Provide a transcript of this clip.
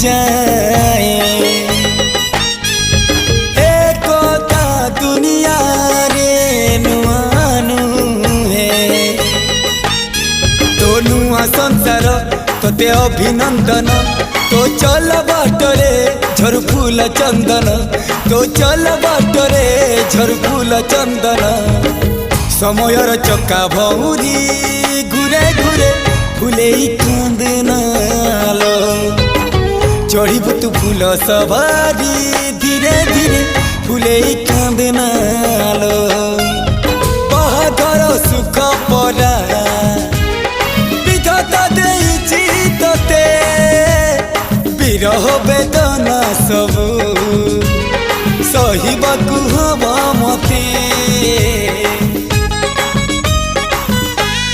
जाए एकता दुनिया रे नुआनु है तो नुआ संसार तोते अभिनंदन तो चल बाटरे झर फूल चंदन तो चल बाटरे झर फूल चंदन समयर चक्का भौरी घुरे घुरे फुले कांदनालो चढ़ीबु तू फूल सवारी धीरे धीरे फुले कांदनालो बाहादर सुख परा विधाता देइछि तोते विरह वेदना सबु सहिबाकु हवा मते।